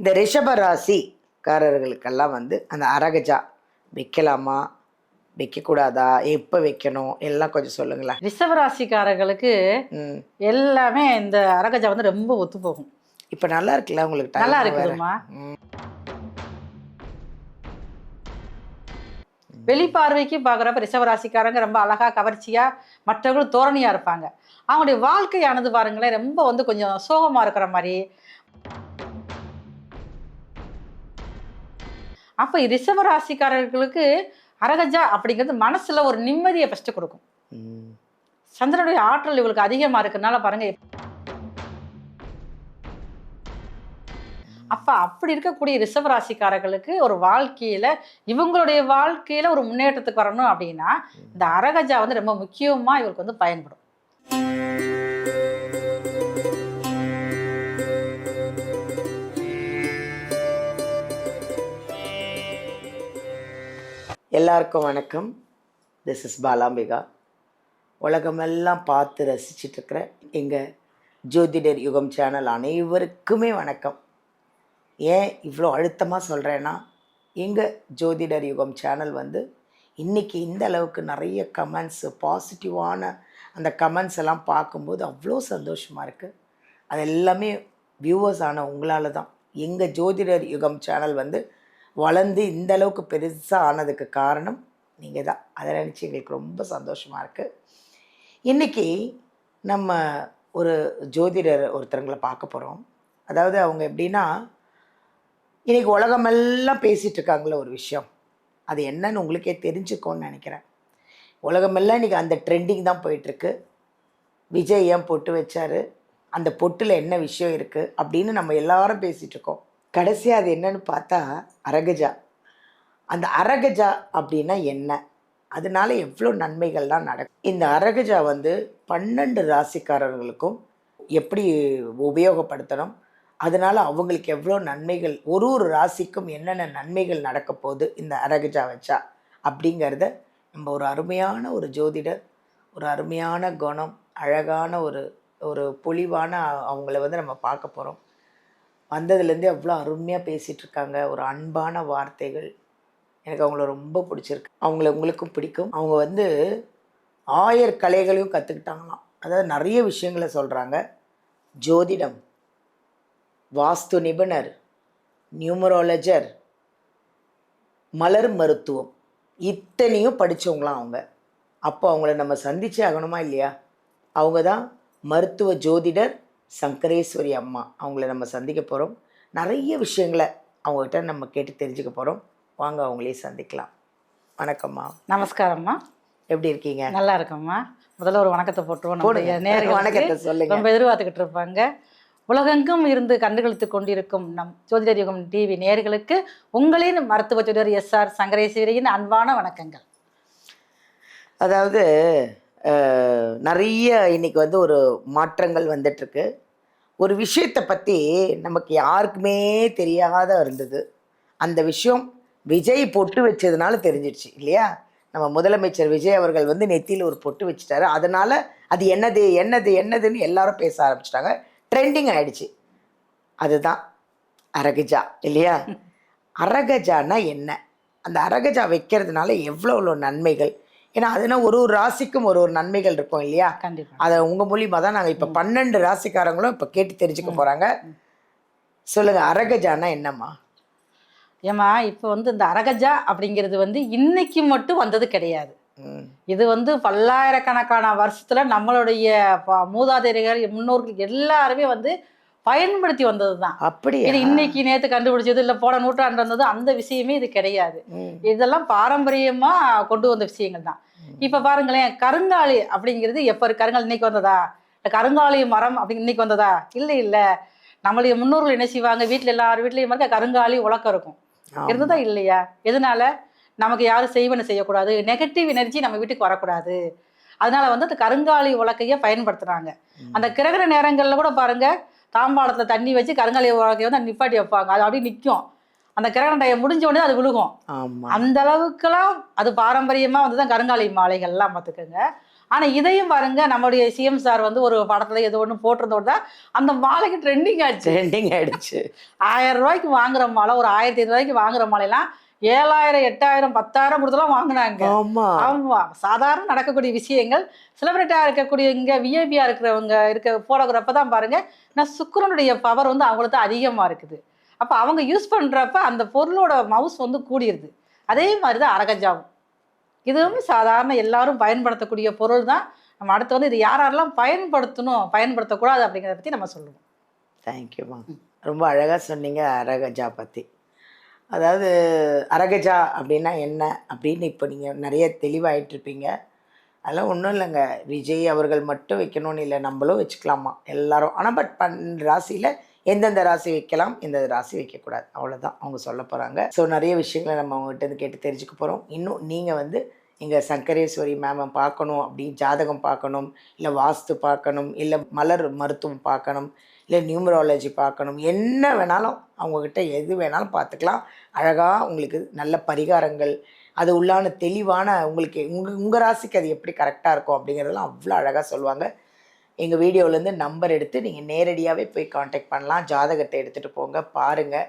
இந்த ரிஷப ராசிக்காரர்களுக்கெல்லாம் வந்து அந்த அரகஜா வைக்கலாமா வைக்கக்கூடாதா, எப்போ வைக்கணும் எல்லாம் கொஞ்சம் சொல்லுங்களேன். ரிஷபராசிக்காரர்களுக்கு எல்லாமே இந்த அரகஜா வந்து ரொம்ப ஒத்து போகும். இப்போ நல்லா இருக்குல்ல உங்களுக்கு? நல்லா இருக்குதுமா. வெளிப்பார்வைக்கு பார்க்குறப்ப ரிஷபராசிக்காரங்க ரொம்ப அழகா கவர்ச்சியா மற்றவர்களும் தோரணியா இருப்பாங்க. அவங்களுடைய வாழ்க்கையானது பாருங்களேன் ரொம்ப வந்து கொஞ்சம் சோகமா இருக்கிற மாதிரி. அப்ப ரிஷபராசிக்காரர்களுக்கு அரகஜா அப்படிங்கிறது மனசுல ஒரு நிம்மதியை ஃபர்ஸ்ட் கொடுக்கும். சந்திரனுடைய ஆற்றல் இவங்களுக்கு அதிகமா இருக்கிறதுனால பாருங்க. அப்ப அப்படி இருக்கக்கூடிய ரிஷபராசிக்காரர்களுக்கு ஒரு வாழ்க்கையில இவங்களுடைய வாழ்க்கையில ஒரு முன்னேற்றத்துக்கு வரணும் அப்படின்னா இந்த அரகஜா வந்து ரொம்ப முக்கியமா இவருக்கு வந்து பயன்படும். எல்லாருக்கும் வணக்கம். This is Balambika. உலகமெல்லாம் பார்த்து ரசிச்சுட்டு இருக்கிற எங்கள் ஜோதிடர் யுகம் சேனல் அனைவருக்குமே வணக்கம். ஏன் இவ்வளோ அழுத்தமாக சொல்கிறேன்னா, எங்கள் ஜோதிடர் யுகம் சேனல் வந்து இன்றைக்கி இந்த அளவுக்கு நிறைய கமெண்ட்ஸு, பாசிட்டிவான அந்த கமெண்ட்ஸ் எல்லாம் பார்க்கும்போது அவ்வளோ சந்தோஷமாக இருக்குது. அது எல்லாமே வியூவர்ஸ் ஆன உங்களால் தான். எங்கள் ஜோதிடர் யுகம் சேனல் வந்து வளர்ந்து இந்த அளவுக்கு பெருசாக ஆனதுக்கு காரணம் நீங்கள் தான். அதை நினச்சி எங்களுக்கு ரொம்ப சந்தோஷமாக இருக்குது. இன்றைக்கி நம்ம ஒரு ஜோதிடர் ஒருத்தருங்களை பார்க்க போகிறோம். அதாவது அவங்க எப்படின்னா, இன்றைக்கி உலகமெல்லாம் பேசிகிட்டு இருக்காங்களே ஒரு விஷயம், அது என்னன்னு உங்களுக்கே தெரிஞ்சுக்கோன்னு நினைக்கிறேன். உலகமெல்லாம் இன்றைக்கி அந்த ட்ரெண்டிங் தான் போயிட்டுருக்கு. விஜய் ஏன் பொட்டு வச்சார், அந்த பொட்டில் என்ன விஷயம் இருக்குது அப்படின்னு நம்ம எல்லாரும் பேசிகிட்ருக்கோம். கடைசியாக அது என்னன்னு பார்த்தா அரகஜா. அந்த அரகஜா அப்படின்னா என்ன, அதனால எவ்வளோ நன்மைகள்லாம் நடக்கும். இந்த அரகஜா வந்து 12 ராசிக்காரர்களுக்கும் எப்படி உபயோகப்படுத்தணும், அதனால் அவங்களுக்கு எவ்வளோ நன்மைகள், ஒரு ஒரு ராசிக்கும் என்னென்ன நன்மைகள் நடக்க போகுது இந்த அரகஜா வச்சா அப்படிங்கிறத நம்ம ஒரு அருமையான ஒரு ஜோதிடர், ஒரு அருமையான குணம், அழகான ஒரு பொலிவான அவங்கள வந்து நம்ம பார்க்க போகிறோம். வந்ததுலேருந்தே அவ்வளோ அருமையாக பேசிகிட்ருக்காங்க. ஒரு அன்பான வார்த்தைகள், எனக்கு அவங்கள ரொம்ப பிடிச்சிருக்கு. அவங்கள உங்களுக்கும் பிடிக்கும். அவங்க வந்து 1000 கலைகளையும் கற்றுக்கிட்டாங்களாம். அதாவது நிறைய விஷயங்களை சொல்கிறாங்க. ஜோதிடம், வாஸ்து நிபுணர், நியூமராலஜர், மலர் மருத்துவம், இத்தனையும் படித்தவங்களாம் அவங்க. அப்போ அவங்கள நம்ம சந்திச்சே ஆகணுமா இல்லையா? அவங்க தான் மருத்துவ ஜோதிடர் சங்கரேஸ்வரி அம்மா. அவங்கள நம்ம சந்திக்க போகிறோம். நிறைய விஷயங்களை அவங்ககிட்ட நம்ம கேட்டு தெரிஞ்சுக்க போகிறோம். வாங்க அவங்களே சந்திக்கலாம். வணக்கம்மா. நமஸ்காரம்மா. எப்படி இருக்கீங்க? நல்லா இருக்கம்மா. முதல்ல ஒரு வணக்கத்தை போட்டுருவோம். வணக்கத்தை சொல்லுங்க. ரொம்ப எதிர்பார்த்துக்கிட்டு இருப்பாங்க. உலகெங்கும் இருந்து கண்டுகளித்து கொண்டிருக்கும் நம் ஜோதிடர் யுகம் டிவி நேயர்களுக்கு உங்களின் மருத்துவ ஜோதிடர் SR சங்கரேஸ்வரியின் அன்பான வணக்கங்கள். அதாவது நிறைய இன்னைக்கு வந்து ஒரு மாற்றங்கள் வந்துட்டுருக்கு. ஒரு விஷயத்தை பற்றி நமக்கு யாருக்குமே தெரியாத இருந்தது. அந்த விஷயம் விஜய் பொட்டு வச்சதுனால தெரிஞ்சிடுச்சு இல்லையா? நம்ம முதலமைச்சர் விஜய் அவர்கள் வந்து நெத்தியில் ஒரு பொட்டு வச்சுட்டாரு. அதனால் அது என்னது என்னது என்னதுன்னு எல்லாரும் பேச ஆரம்பிச்சிட்டாங்க. ட்ரெண்டிங் ஆகிடுச்சு. அதுதான் அரகஜா இல்லையா? அரகஜானா என்ன, அந்த அரகஜா வைக்கிறதுனால எவ்வளோ நன்மைகள், ஏன்னா அதுனா ஒரு ஒரு ராசிக்கும் ஒரு ஒரு நன்மைகள் இருக்கும் இல்லையா? கண்டிப்பாக. அதை உங்கள் மூலியமாக தான் நாங்கள் இப்போ 12 ராசிக்காரங்களும் இப்போ கேட்டு தெரிஞ்சுக்க போகிறாங்க. சொல்லுங்கள், அரகஜானா என்னம்மா? ஏம்மா, இப்போ வந்து இந்த அரகஜா அப்படிங்கிறது வந்து இன்னைக்கு மட்டும் வந்தது கிடையாது. இது வந்து பல்லாயிரக்கணக்கான வருஷத்துல நம்மளுடைய மூதாதையர்கள், முன்னோர்கள் எல்லாருமே வந்து பயன்படுத்தி வந்தது தான். அப்படி இது இன்னைக்கு நேற்று கண்டுபிடிச்சது இல்லை, போன நூற்றாண்டு வந்தது அந்த விஷயமே இது கிடையாது. இதெல்லாம் பாரம்பரியமா கொண்டு வந்த விஷயங்கள் தான். இப்ப பாருங்களேன், கருங்காலி அப்படிங்கிறது எப்ப கருங்காலி இன்னைக்கு வந்ததா, கருங்காலி மரம் அப்படி இன்னைக்கு வந்ததா? இல்லை இல்லை. நம்மளுடைய முன்னோர்கள் என்ன செய்வாங்க, வீட்டுல எல்லார் வீட்லயும் வந்து கருங்காலி உலக்கம் இருக்கும். இருந்ததா இல்லையா? எதனால? நமக்கு யாரும் செய்வன செய்யக்கூடாது, நெகட்டிவ் எனர்ஜி நம்ம வீட்டுக்கு வரக்கூடாது. அதனால வந்து அந்த கருங்காலி உலக்கையை பயன்படுத்துறாங்க. அந்த கிரகண நேரங்கள்ல கூட பாருங்க, தாம்பாளத்துல தண்ணி வச்சு கருங்காலி உலக்கையை வந்து நிப்பாட்டி வைப்பாங்க. அது அப்படியே நிற்கும். அந்த கிரகண டைம் முடிஞ்ச உடனே அது விழுகும். அந்த அளவுக்குலாம் அது பாரம்பரியமா வந்துதான் கருங்காலி மாலைகள்லாம் பார்த்துக்கோங்க. ஆனா இதையும் பாருங்க, நம்மளுடைய சிஎம் சார் வந்து ஒரு படத்துல ஏதோ ஒண்ணு போட்டிருந்தோட அந்த மாலைக்கு ட்ரெண்டிங் ஆச்சு. ட்ரெண்டிங் ஆயிடுச்சு. 1000 ரூபாய்க்கு வாங்குற மாலை, ஒரு 1500 ரூபாய்க்கு வாங்குற மாலையெல்லாம் 7000, 8000, 10,000 கொடுத்துலாம் வாங்கினாங்க. ஆமா. ஆமா, சாதாரண நடக்கக்கூடிய விஷயங்கள். செலிபிரிட்டியா இருக்கக்கூடிய இங்க விஐபியா இருக்கிறவங்க போடோகிராஃப தான் பாருங்க, நான் சுக்கிரனுடைய பவர் வந்து அவங்களுக்கு அதிகமா இருக்குது. அப்ப அவங்க யூஸ் பண்றப்ப அந்த பொருளோட மவுஸ் வந்து கூடிருது. அதே மாதிரி தான் அரகஜாவும். இதுவும் சாதாரண எல்லாரும் பயன்படுத்தக்கூடிய பொருள் தான். நம்ம அடுத்து வந்து இது யாரெல்லாம் பயன்படுத்தணும், பயன்படுத்தக்கூடாது அப்படிங்கிறத பத்தி நம்ம சொல்லுவோம். தேங்க்யூம்மா. ரொம்ப அழகாக சொன்னீங்க அரகஜா பற்றி. அதாவது அரகஜா அப்படின்னா என்ன அப்படின்னு இப்போ நீங்கள் நிறைய தெளிவாயிட்டிருப்பீங்க. அதெல்லாம் ஒன்றும் இல்லைங்க, விஜய் அவர்கள் மட்டும் வைக்கணும்னு இல்லை, நம்மளும் வச்சுக்கலாமா எல்லாரும். ஆனால் பட் ராசியில் எந்தெந்த ராசி வைக்கலாம், எந்தெந்த ராசி வைக்கக்கூடாது, அவ்வளோதான் அவங்க சொல்ல போகிறாங்க. ஸோ நிறைய விஷயங்களை நம்ம அவங்ககிட்ட கேட்டு தெரிஞ்சுக்க போகிறோம். இன்னும் நீங்கள் வந்து எங்கள் சங்கரேஸ்வரி மேமை பார்க்கணும் அப்படி ஜாதகம் பார்க்கணும், இல்லை வாஸ்து பார்க்கணும், இல்லை மலர் மருத்துவம் பார்க்கணும், இல்லை நியூமராலஜி பார்க்கணும், என்ன வேணாலும் அவங்கக்கிட்ட எது வேணாலும் பார்த்துக்கலாம். அழகாக உங்களுக்கு நல்ல பரிகாரங்கள், அது உள்ளான தெளிவான உங்களுக்கு உங்கள் ராசிக்கு அது எப்படி கரெக்டாக இருக்கும் அப்படிங்கிறதெல்லாம் அவ்வளோ அழகாக சொல்லுவாங்க. எங்கள் வீடியோவிலேருந்து நம்பர் எடுத்து நீங்கள் நேரடியாகவே போய் காண்டாக்ட் பண்ணலாம். ஜாதகத்தை எடுத்துகிட்டு போங்க, பாருங்கள்.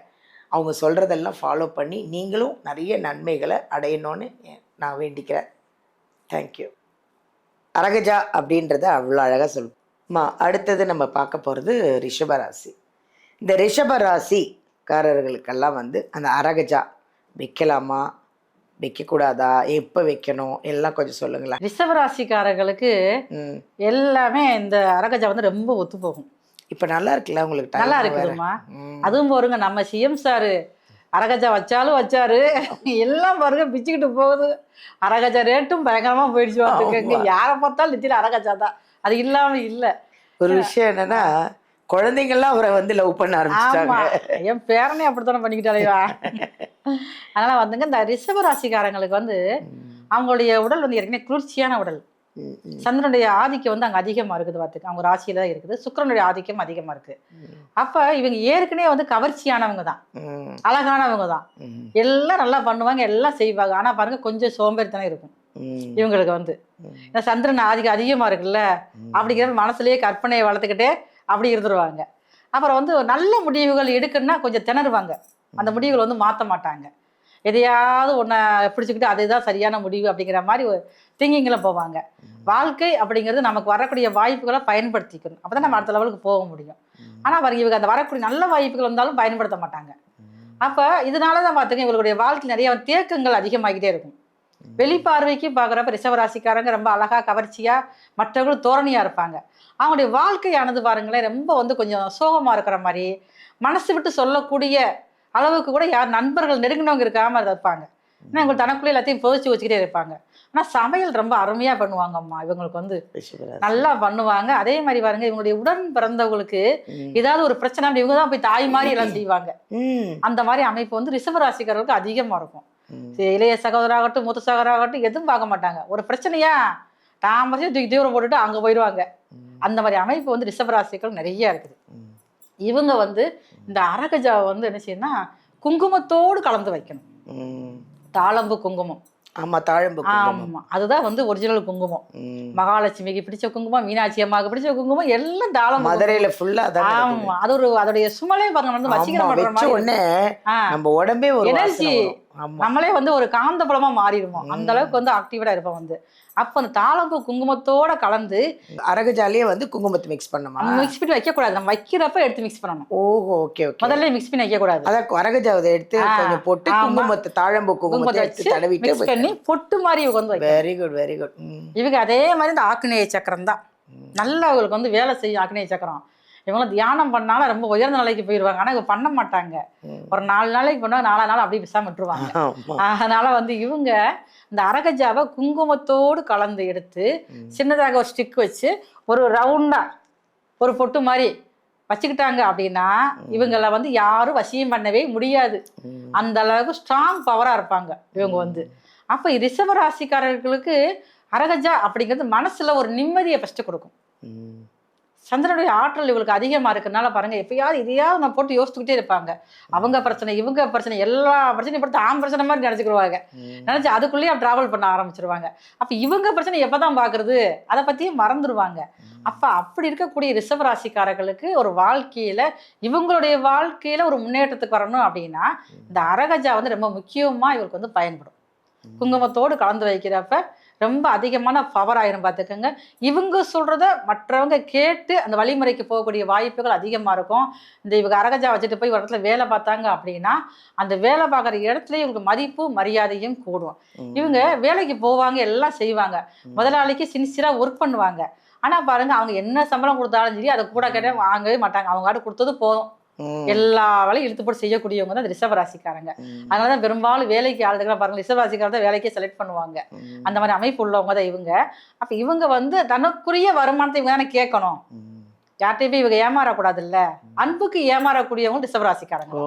அவங்க சொல்கிறதெல்லாம் ஃபாலோ பண்ணி நீங்களும் நிறைய நன்மைகளை அடையணும்னு நான் வேண்டிக்கிறேன். தேங்க்யூ. அரகஜா அப்படின்றத அவ்வளோ அழகாக சொல்லுமா. அடுத்தது நம்ம பார்க்க போகிறது ரிஷபராசி. இந்த ரிஷபராசிக்காரர்களுக்கெல்லாம் வந்து அந்த அரகஜா வைக்கலாமா, வைக்கக்கூடாதா, எப்போ வைக்கணும் எல்லாம் கொஞ்சம் சொல்லுங்களேன். ரிஷபராசிக்காரர்களுக்கு எல்லாமே இந்த அரகஜா வந்து ரொம்ப ஒத்து போகும். இப்போ நல்லா இருக்குல்ல உங்களுக்கு? நல்லா இருக்குதுமா. அதுவும் பாருங்க, நம்ம சிஎம் சாரு அரகஜா வச்சாலும் வச்சாரு, எல்லாம் பாருங்க பிச்சுக்கிட்டு போகுது. அரகஜா ரேட்டும் பயங்கரமா போயிடுச்சு. பார்த்துக்கங்க, யாரை பார்த்தாலும் நெத்தியில அரகஜா தான். அது இல்லாம இல்லை. ஒரு விஷயம் என்னன்னா, குழந்தைங்கள்லாம் அவரை வந்து லவ் பண்ண ஆரம்பிச்சிட்டாங்க. என் பேரனே அப்படித்தானே பண்ணிக்கிட்டாலேவா. அதனால வந்துங்க இந்த ரிஷபராசிக்காரங்களுக்கு வந்து அவங்களுடைய உடல் வந்து ஏற்கனவே குளிர்ச்சியான உடல். சந்திரனுடைய ஆதிக்கம் வந்து அங்கே அதிகமாக இருக்குது. பார்த்துக்க, அவங்க ராசியில தான் இருக்குது. சுக்கிரனுடைய ஆதிக்கம் அதிகமாக இருக்கு. அப்ப இவங்க ஏற்கனவே வந்து கவர்ச்சியானவங்க தான், அழகானவங்க தான், எல்லாம் நல்லா பண்ணுவாங்க, எல்லாம் செய்வாங்க. ஆனா பாருங்க கொஞ்சம் சோம்பேறித்தனம் இருக்கும் இவங்களுக்கு வந்து. சந்திரன் ஆதிக்கம் அதிகமா இருக்குல்ல, அப்படிங்கிற மனசுலயே கற்பனையை வளர்த்துக்கிட்டே அப்படி இருந்துருவாங்க. அப்புறம் வந்து நல்ல முடிவுகள் எடுக்கணும்னா கொஞ்சம் திணறுவாங்க. அந்த முடிவுகள் வந்து மாற்ற மாட்டாங்க. எதையாவது ஒன்றை பிடிச்சிக்கிட்டு அதுதான் சரியான முடிவு அப்படிங்கிற மாதிரி ஒரு திங்கிங்கில் போவாங்க. வாழ்க்கை அப்படிங்கிறது நமக்கு வரக்கூடிய வாய்ப்புகளை பயன்படுத்திக்கணும். அப்போ தான் நம்ம அடுத்த லெவலுக்கு போக முடியும். ஆனால் இவங்க அந்த வரக்கூடிய நல்ல வாய்ப்புகள் வந்தாலும் பயன்படுத்த மாட்டாங்க. அப்போ இதனால தான் பார்த்துங்க இவங்களுடைய வாழ்க்கை நிறைய தேக்கங்கள் அதிகமாகிட்டே இருக்கும். வெளிப்பார்வைக்கு பார்க்குறப்ப ரிஷபராசிக்காரங்க ரொம்ப அழகாக கவர்ச்சியாக மற்றவர்களும் தோரணியாக இருப்பாங்க. அவங்களுடைய வாழ்க்கையானது பாருங்களேன் ரொம்ப வந்து கொஞ்சம் சோகமாக இருக்கிற மாதிரி, மனசு விட்டு சொல்லக்கூடிய அளவுக்கு கூட யார் நண்பர்கள் நெருங்கினவங்க இருக்காம இருப்பாங்க. ஏன்னா இவங்க தனக்குள்ளே எல்லாத்தையும் போதிச்சு வச்சுக்கிட்டே இருப்பாங்க. ஆனால் சமையல் ரொம்ப அருமையா பண்ணுவாங்கம்மா. இவங்களுக்கு வந்து நல்லா பண்ணுவாங்க. அதே மாதிரி பாருங்க, இவங்களுடைய உடன் பிறந்தவங்களுக்கு ஏதாவது ஒரு பிரச்சனை இவங்க தான் போய் தாய் மாதிரி எல்லாம் செய்வாங்க. அந்த மாதிரி அமைப்பு வந்து ரிஷபராசிக்காரர்களுக்கு அதிகமா இருக்கும். இளைய சகோதராகட்டும், மூத்த சகோதராகட்டும் எதுவும் பார்க்க மாட்டாங்க. ஒரு பிரச்சனையா தாமரையும் தூக்கி தூரம் போட்டுட்டு அங்க போயிடுவாங்க. அந்த மாதிரி அமைப்பு வந்து ரிஷபராசிகள் நிறைய இருக்குது. இவங்க வந்து இந்த அரகஜாவை வந்து என்ன செய்யணும்னா குங்குமத்தோடு கலந்து வைக்கணும். தாழம்பு குங்குமம். ஆமா, தாழம்பு. ஆமா, அதுதான் வந்து ஒரிஜினல் குங்குமம். மகாலட்சுமிக்கு பிடிச்ச குங்குமம், மீனாட்சி அம்மாவுக்கு பிடிச்ச குங்குமம், எல்லாம் தாழம்பு. மதுரையில ஃபுல்லா. ஆமா, அது ஒரு அதோடைய சுமலே பாருங்க வந்து வசீகரம் பண்ற மாதிரி. நம்ம உடம்பே ஒரு எனர்ஜி, நம்மளே வந்து ஒரு காந்தபலமா மாறிடுவோம். அந்த அளவுக்கு வந்து ஆக்டிவா இருப்போம் வந்து. அப்ப அந்த தாழம்பூ குங்குமத்தோட கலந்து அரகஜாலியே வந்து குங்குமத்தை மிக்ஸ் பண்ணணுமா? மிக்ஸ் பண்ணி வைக்க கூடாது, நம்ம வைக்கிறப்ப எடுத்து மிக்ஸ் பண்ணணும். ஓஹோ, ஓகே ஓகே. முதல்ல மிக்ஸ் பண்ணி வைக்க கூடாது. அத அரகஜாவை எடுத்து கொஞ்சம் போட்டு குங்குமத்தை, தாழம்பூ குங்குமத்தை எடுத்து தடவிட்டு மிக்ஸ் பண்ணி பொட்டு மாதிரி இவங்க வந்து வைக்கணும். Very good, very good. இவங்க அதே மாதிரி இந்த ஆக்னேய சக்கரம் தான் நல்லா அவங்களுக்கு வந்து வேலை செய்யும். ஆக்னேய சக்கரம் இவங்களும் தியானம் பண்ணாலும் ரொம்ப உயர்ந்த நிலைக்கு போயிடுவாங்க. ஆனா இவங்க பண்ண மாட்டாங்க. ஒரு 4 நாளைக்கு பண்ணா 4 நாள் அப்படியே விசாம விட்டுருவாங்க. அதனால வந்து இவங்க இந்த அரகஜாவை குங்குமத்தோடு கலந்து எடுத்து சின்னதாக ஒரு ஸ்டிக் வச்சு ஒரு ரவுண்டா ஒரு பொட்டு மாதிரி வச்சுக்கிட்டாங்க அப்படின்னா இவங்களை வந்து யாரும் வசியம் பண்ணவே முடியாது. அந்த அளவுக்கு ஸ்ட்ராங் பவரா இருப்பாங்க இவங்க வந்து. அப்ப ரிஷபராசிக்காரர்களுக்கு அரகஜா அப்படிங்கிறது மனசுல ஒரு நிம்மதியை ஃபர்ஸ்ட் கொடுக்கும். சந்திரனுடைய ஆற்றல் இவங்களுக்கு அதிகமாக இருக்கிறனால பாருங்கள், எப்பயாவது இதையாவது நான் போட்டு யோசிச்சுக்கிட்டே இருப்பாங்க. அவங்க பிரச்சனை, இவங்க பிரச்சனை, எல்லா பிரச்சனையும் படுத்து பிரச்சனை மாதிரி நினச்சிக்கிடுவாங்க. நினச்சி அதுக்குள்ளேயே ட்ராவல் பண்ண ஆரம்பிச்சிருவாங்க. அப்போ இவங்க பிரச்சனை எப்போ தான் பார்க்குறது, அதை பற்றியும் மறந்துடுவாங்க. அப்போ அப்படி இருக்கக்கூடிய ரிஷப ராசிக்காரர்களுக்கு ஒரு வாழ்க்கையில், இவங்களுடைய வாழ்க்கையில் ஒரு முன்னேற்றத்துக்கு வரணும் அப்படின்னா இந்த அரகஜா வந்து ரொம்ப முக்கியமாக இவருக்கு வந்து பயன்படும். குங்குமத்தோடு கலந்து வைக்கிறப்ப ரொம்ப அதிகமான பவர் ஆயிரும் பார்த்துக்கோங்க. இவங்க சொல்கிறத மற்றவங்க கேட்டு அந்த வழிமுறைக்கு போகக்கூடிய வாய்ப்புகள் அதிகமாக இருக்கும். இந்த இவங்க அரகஜா வச்சுட்டு போய் ஒரு இடத்துல வேலை பார்த்தாங்க அப்படின்னா அந்த வேலை பார்க்குற இடத்துல இவங்களுக்கு மதிப்பும் மரியாதையும் கூடும். இவங்க வேலைக்கு போவாங்க, எல்லாம் செய்வாங்க, முதலாளிக்கு சின்சியராக ஒர்க் பண்ணுவாங்க. ஆனால் பாருங்க, அவங்க என்ன சம்பளம் கொடுத்தாலும் சரி அதை கூட கேட்டால் வாங்கவே மாட்டாங்க. அவங்க கொடுத்தது போதும், எல்லா வேலையும் இழுத்து போட்டு செய்யக்கூடியவங்க தான் ரிஷப ராசிக்காரங்க. அதனாலதான் பெரும்பாலும் வேலைக்கு ஆளுதுக்கெல்லாம் பாருங்க, ரிஷப ராசிக்காரர் தான் வேலைக்கே செலக்ட் பண்ணுவாங்க. அந்த மாதிரி அமைப்பு உள்ளவங்க தான் இவங்க. அப்ப இவங்க வந்து தனக்குரிய வருமானத்தை இவங்க தானே கேட்கணும். யார்கிட்டயுமே இவங்க ஏமாறக்கூடாது இல்ல, அன்புக்கு ஏமாறக்கூடியவங்க ரிஷப ராசிக்காரங்க.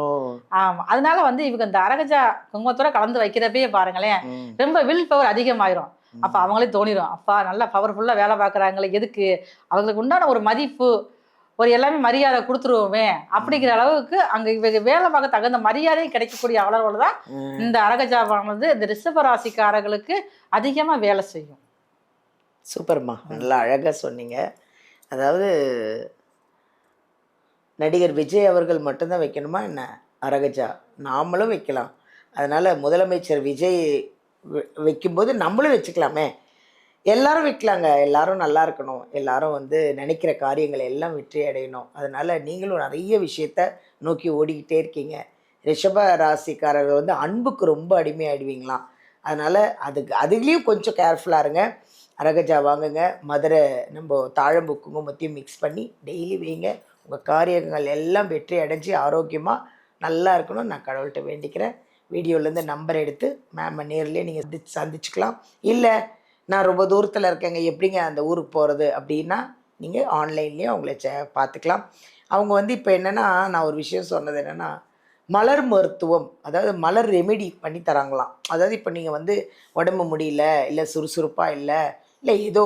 ஆமா, அதனால வந்து இவங்க இந்த அரகஜா குங்குமத்தோட கலந்து வைக்கிறப்பே பாருங்களேன், ரொம்ப வில் பவர் அதிகமாயிரும். அப்ப அவங்களே தோணிடும், அப்பா நல்லா பவர்ஃபுல்லா வேலை பார்க்குறாங்களே, எதுக்கு அவங்களுக்கு உண்டான ஒரு மதிப்பு, ஒரு எல்லாமே மரியாதை கொடுத்துருவோமே அப்படிங்கிற அளவுக்கு அங்க இவங்க வேலை பார்க்க தகுந்த மரியாதை கிடைக்கக்கூடிய அளவுல தான் இந்த அரகஜாவானது இந்த ரிஷப ராசிக்காரர்களுக்கு அதிகமா வேலை செய்யும். சூப்பர்மா, நல்லா அழகா சொன்னீங்க. அதாவது நடிகர் விஜய் அவர்கள் மட்டும்தான் வைக்கணுமா என்ன அரகஜா? நாமளும் வைக்கலாம். அதனால முதலமைச்சர் விஜய் வைக்கும்போது நம்மளும் வச்சுக்கலாமே, எல்லாரும் வைக்கலாங்க. எல்லாரும் நல்லா இருக்கணும், எல்லாரும் வந்து நினைக்கிற காரியங்களை எல்லாம் வெற்றி அடையணும். அதனால் நீங்களும் நிறைய விஷயத்த நோக்கி ஓடிக்கிட்டே இருக்கீங்க. ரிஷப ராசிக்காரர்கள் வந்து அன்புக்கு ரொம்ப அடிமையாயிடுவீங்களாம். அதனால் அதுலேயும் கொஞ்சம் கேர்ஃபுல்லாக இருங்க. அரகஜா வாங்குங்க, மதுரை நம்ம தாழம்பு குங்குமத்தையும் மிக்ஸ் பண்ணி டெய்லி வைங்க. உங்கள் காரியங்கள் எல்லாம் வெற்றி அடைஞ்சு ஆரோக்கியமாக நல்லா இருக்கணும் நான் கடவுள்கிட்ட வேண்டிக்கிறேன். வீடியோலேருந்து நம்பர் எடுத்து மேம் நேர்லேயே நீங்கள் சந்திச்சுக்கலாம். இல்லை நான் ரொம்ப தூரத்தில் இருக்கேங்க, எப்படிங்க அந்த ஊருக்கு போகிறது அப்படின்னா நீங்கள் ஆன்லைன்லேயே அவங்கள பார்த்துக்கலாம். அவங்க வந்து இப்போ என்னென்னா, நான் ஒரு விஷயம் சொன்னது என்னென்னா, மலர் மருத்துவம், அதாவது மலர் ரெமெடி பண்ணி தராங்களாம். அதாவது இப்போ நீங்கள் வந்து உடம்பு முடியல, இல்லை சுறுசுறுப்பாக இல்லை ஏதோ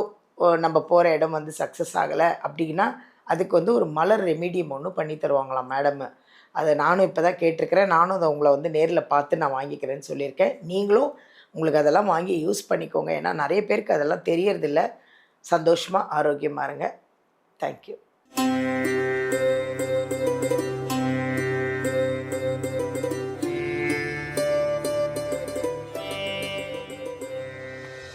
நம்ம போகிற இடம் வந்து சக்ஸஸ் ஆகலை அப்படின்னா அதுக்கு வந்து ஒரு மலர் ரெமிடியம் ஒன்று பண்ணி தருவாங்களாம் மேடம். அதை நானும் இப்போ தான் கேட்டிருக்கிறேன். நானும் அதை உங்களை வந்து நேரில் பார்த்து நான் வாங்கிக்கிறேன்னு சொல்லியிருக்கேன். நீங்களும் உங்களுக்கு அதெல்லாம் வாங்கி யூஸ் பண்ணிக்கோங்க. ஏன்னா நிறைய பேருக்கு அதெல்லாம் தெரியறதில்ல. சந்தோஷமாக ஆரோக்கியமாக இருங்க. தேங்க்யூ.